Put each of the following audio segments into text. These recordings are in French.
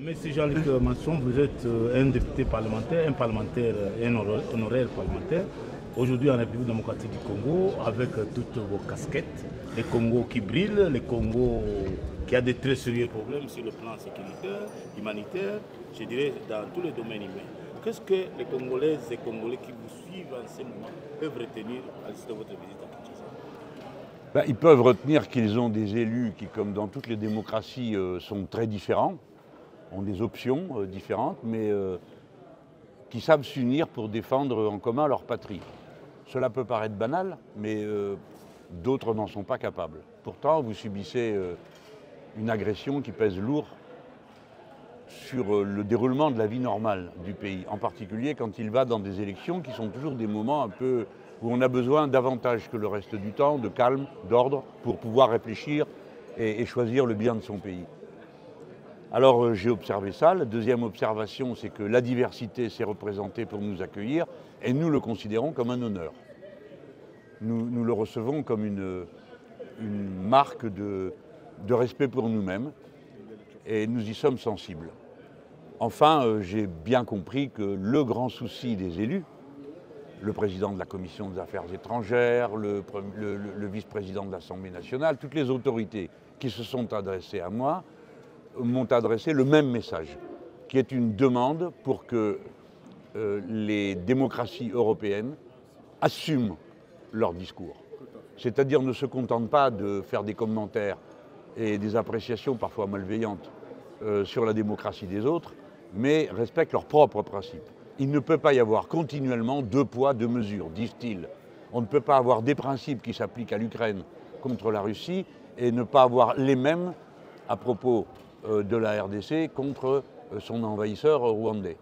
Monsieur Jean-Luc Masson, vous êtes un député parlementaire, un parlementaire et un honoraire parlementaire. Aujourd'hui en République démocratique du Congo, avec toutes vos casquettes, les Congos qui brillent, les Congos qui a de très sérieux problèmes sur le plan sécuritaire, humanitaire, je dirais dans tous les domaines humains. Qu'est-ce que les Congolaises et Congolais qui vous suivent en ce moment peuvent retenir à l'issue de votre visite à Kinshasa? Ils peuvent retenir qu'ils ont des élus qui, comme dans toutes les démocraties, sont très différents, ont des options différentes, mais qui savent s'unir pour défendre en commun leur patrie. Cela peut paraître banal, mais d'autres n'en sont pas capables. Pourtant, vous subissez une agression qui pèse lourd sur le déroulement de la vie normale du pays, en particulier quand il va dans des élections qui sont toujours des moments un peu où on a besoin davantage que le reste du temps de calme, d'ordre, pour pouvoir réfléchir et choisir le bien de son pays. Alors j'ai observé ça. La deuxième observation, c'est que la diversité s'est représentée pour nous accueillir et nous le considérons comme un honneur. Nous le recevons comme une marque de respect pour nous-mêmes et nous y sommes sensibles. Enfin, j'ai bien compris que le grand souci des élus, le président de la Commission des Affaires étrangères, le vice-président de l'Assemblée nationale, toutes les autorités qui se sont adressées à moi, m'ont adressé le même message, qui est une demande pour que les démocraties européennes assument leur discours. C'est-à-dire ne se contentent pas de faire des commentaires et des appréciations parfois malveillantes sur la démocratie des autres, mais respectent leurs propres principes. Il ne peut pas y avoir continuellement deux poids, deux mesures, disent-ils. On ne peut pas avoir des principes qui s'appliquent à l'Ukraine contre la Russie et ne pas avoir les mêmes à propos de la RDC contre son envahisseur rwandais.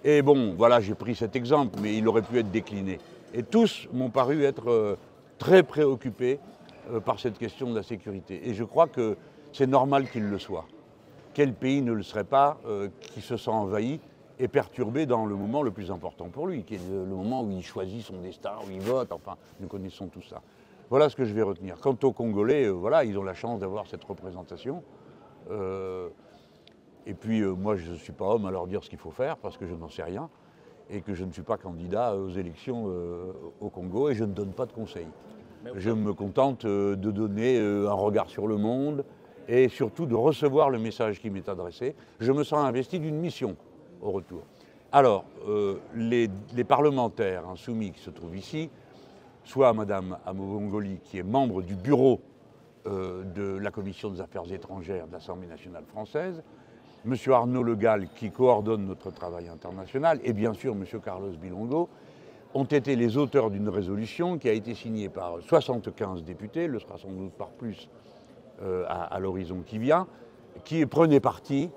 Et bon, voilà, j'ai pris cet exemple, mais il aurait pu être décliné. Et tous m'ont paru être très préoccupés par cette question de la sécurité. Et je crois que c'est normal qu'ils le soient. Quel pays ne le serait pas qui se sent envahi et perturbé dans le moment le plus important pour lui, qui est le moment où il choisit son destin, où il vote, enfin, nous connaissons tout ça. Voilà ce que je vais retenir. Quant aux Congolais, voilà, ils ont la chance d'avoir cette représentation. Et puis moi je ne suis pas homme à leur dire ce qu'il faut faire parce que je n'en sais rien et que je ne suis pas candidat aux élections au Congo et je ne donne pas de conseils. Je me contente de donner un regard sur le monde et surtout de recevoir le message qui m'est adressé. Je me sens investi d'une mission au retour. Alors les parlementaires insoumis qui se trouvent ici, soit Madame Amobongoli qui est membre du bureau de la Commission des Affaires étrangères de l'Assemblée nationale française, M. Arnaud Le Gall, qui coordonne notre travail international, et bien sûr M. Carlos Bilongo, ont été les auteurs d'une résolution qui a été signée par 75 députés, le sera sans doute par plus à l'horizon qui vient, qui prenait parti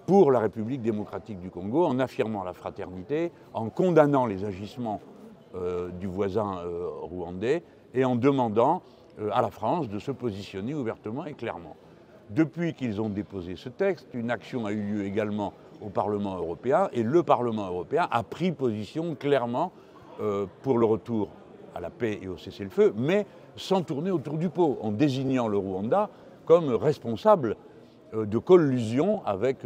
pour la République démocratique du Congo, en affirmant la fraternité, en condamnant les agissements du voisin rwandais et en demandant à la France de se positionner ouvertement et clairement. Depuis qu'ils ont déposé ce texte, une action a eu lieu également au Parlement européen et le Parlement européen a pris position clairement pour le retour à la paix et au cessez-le-feu, mais sans tourner autour du pot, en désignant le Rwanda comme responsable de collusion avec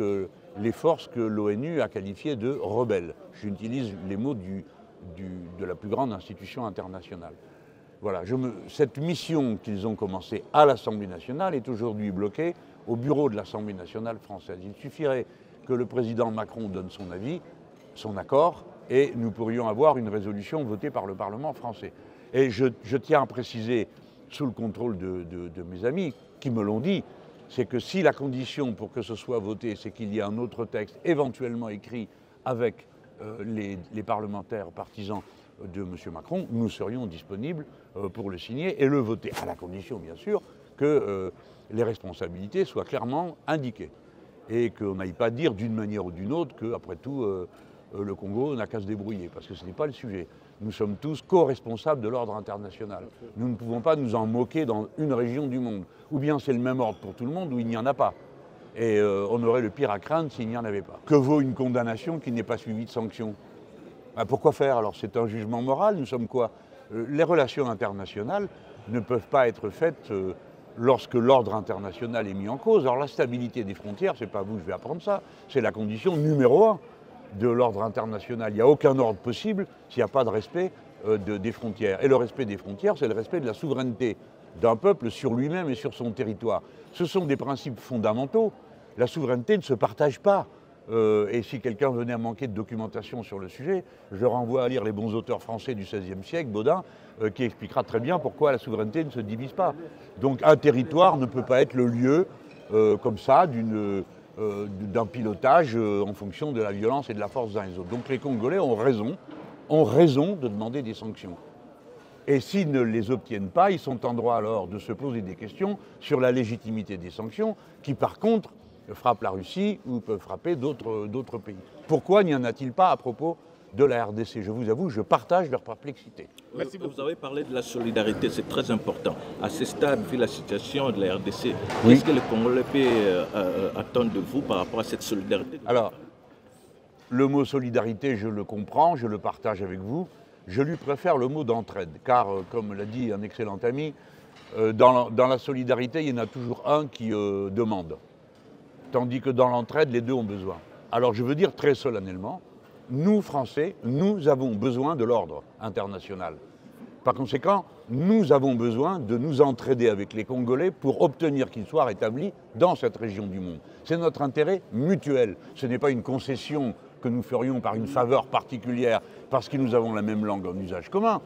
les forces que l'ONU a qualifiées de rebelles. J'utilise les mots de la plus grande institution internationale. Voilà, cette mission qu'ils ont commencée à l'Assemblée nationale est aujourd'hui bloquée au bureau de l'Assemblée nationale française. Il suffirait que le président Macron donne son avis, son accord, et nous pourrions avoir une résolution votée par le Parlement français. Et je tiens à préciser, sous le contrôle de mes amis qui me l'ont dit, c'est que si la condition pour que ce soit voté, c'est qu'il y ait un autre texte éventuellement écrit avec les parlementaires partisans de M. Macron, nous serions disponibles pour le signer et le voter, à la condition bien sûr que les responsabilités soient clairement indiquées et qu'on n'aille pas dire d'une manière ou d'une autre qu'après tout le Congo n'a qu'à se débrouiller, parce que ce n'est pas le sujet. Nous sommes tous co-responsables de l'ordre international. Nous ne pouvons pas nous en moquer dans une région du monde. Ou bien c'est le même ordre pour tout le monde ou il n'y en a pas. Et on aurait le pire à craindre s'il n'y en avait pas. Que vaut une condamnation qui n'est pas suivie de sanctions ? Pourquoi faire alors? C'est un jugement moral, nous sommes quoi? Les relations internationales ne peuvent pas être faites lorsque l'ordre international est mis en cause. Alors la stabilité des frontières, c'est pas vous, je vais apprendre ça, c'est la condition numéro 1 de l'ordre international. Il n'y a aucun ordre possible s'il n'y a pas de respect des frontières. Et le respect des frontières, c'est le respect de la souveraineté d'un peuple sur lui-même et sur son territoire. Ce sont des principes fondamentaux. La souveraineté ne se partage pas. Et si quelqu'un venait à manquer de documentation sur le sujet, je renvoie à lire les bons auteurs français du XVIe siècle, Baudin, qui expliquera très bien pourquoi la souveraineté ne se divise pas. Donc un territoire ne peut pas être le lieu, comme ça, d'un pilotage en fonction de la violence et de la force des uns et des autres. Donc les Congolais ont raison de demander des sanctions. Et s'ils ne les obtiennent pas, ils sont en droit alors de se poser des questions sur la légitimité des sanctions, qui par contre frappent la Russie ou peuvent frapper d'autres pays. Pourquoi n'y en a-t-il pas à propos de la RDC? Je vous avoue, je partage leur perplexité. Merci beaucoup. Vous avez parlé de la solidarité, c'est très important. À ce stade, vu la situation de la RDC, oui, qu'est-ce que le Congolais peut attendre de vous par rapport à cette solidarité? Alors, le mot solidarité, je le comprends, je le partage avec vous. Je lui préfère le mot d'entraide, car, comme l'a dit un excellent ami, dans la solidarité, il y en a toujours un qui demande. Tandis que dans l'entraide, les deux ont besoin. Alors je veux dire très solennellement, nous, Français, nous avons besoin de l'ordre international. Par conséquent, nous avons besoin de nous entraider avec les Congolais pour obtenir qu'ils soient rétablis dans cette région du monde. C'est notre intérêt mutuel. Ce n'est pas une concession que nous ferions par une faveur particulière parce que nous avons la même langue en usage commun.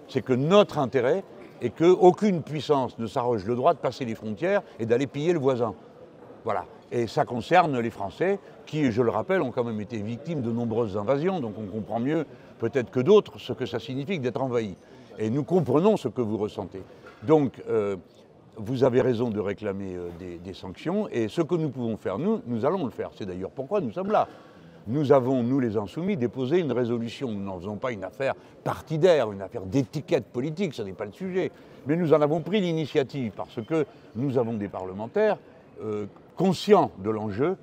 C'est que notre intérêt est qu'aucune puissance ne s'arroge le droit de passer les frontières et d'aller piller le voisin. Voilà. Et ça concerne les Français qui, je le rappelle, ont quand même été victimes de nombreuses invasions. Donc on comprend mieux, peut-être que d'autres, ce que ça signifie d'être envahi. Et nous comprenons ce que vous ressentez. Donc vous avez raison de réclamer des sanctions. Et ce que nous pouvons faire, nous allons le faire. C'est d'ailleurs pourquoi nous sommes là. Nous avons, nous les Insoumis, déposé une résolution. Nous n'en faisons pas une affaire partidaire, une affaire d'étiquette politique, ce n'est pas le sujet. Mais nous en avons pris l'initiative parce que nous avons des parlementaires conscients de l'enjeu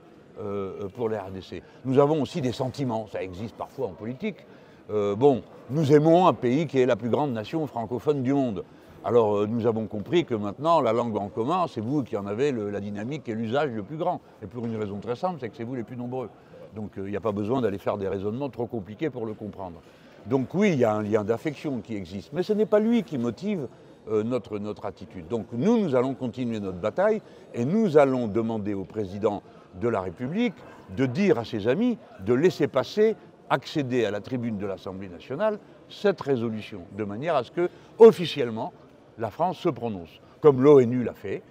pour la RDC. Nous avons aussi des sentiments, ça existe parfois en politique. Nous aimons un pays qui est la plus grande nation francophone du monde. Alors nous avons compris que maintenant, la langue en commun, c'est vous qui en avez la dynamique et l'usage le plus grand. Et pour une raison très simple, c'est que c'est vous les plus nombreux. Donc il n'y a pas besoin d'aller faire des raisonnements trop compliqués pour le comprendre. Donc oui, il y a un lien d'affection qui existe, mais ce n'est pas lui qui motive notre attitude. Donc nous allons continuer notre bataille et nous allons demander au président de la République de dire à ses amis de laisser passer, accéder à la tribune de l'Assemblée nationale, cette résolution, de manière à ce que, officiellement, la France se prononce, comme l'ONU l'a fait,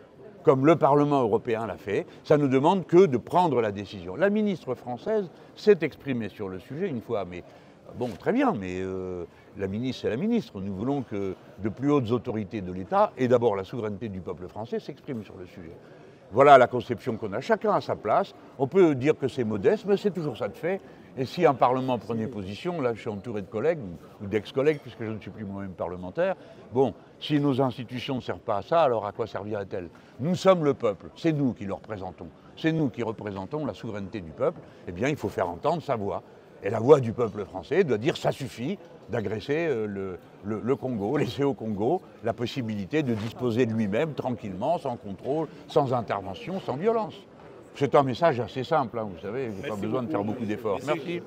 comme le Parlement européen l'a fait. Ça ne demande que de prendre la décision. La ministre française s'est exprimée sur le sujet une fois, mais bon, très bien, mais la ministre, c'est la ministre. Nous voulons que de plus hautes autorités de l'État, et d'abord la souveraineté du peuple français, s'expriment sur le sujet. Voilà la conception qu'on a, chacun à sa place. On peut dire que c'est modeste, mais c'est toujours ça de fait. Et si un Parlement prenait position, là je suis entouré de collègues, ou d'ex-collègues, puisque je ne suis plus moi-même parlementaire, bon, si nos institutions ne servent pas à ça, alors à quoi serviraient-elles? Nous sommes le peuple, c'est nous qui le représentons, c'est nous qui représentons la souveraineté du peuple, eh bien il faut faire entendre sa voix. Et la voix du peuple français doit dire ça suffit d'agresser le Congo, laisser au Congo la possibilité de disposer de lui-même tranquillement, sans contrôle, sans intervention, sans violence. C'est un message assez simple, hein, vous savez, il n'y a pas besoin de faire beaucoup d'efforts. Merci.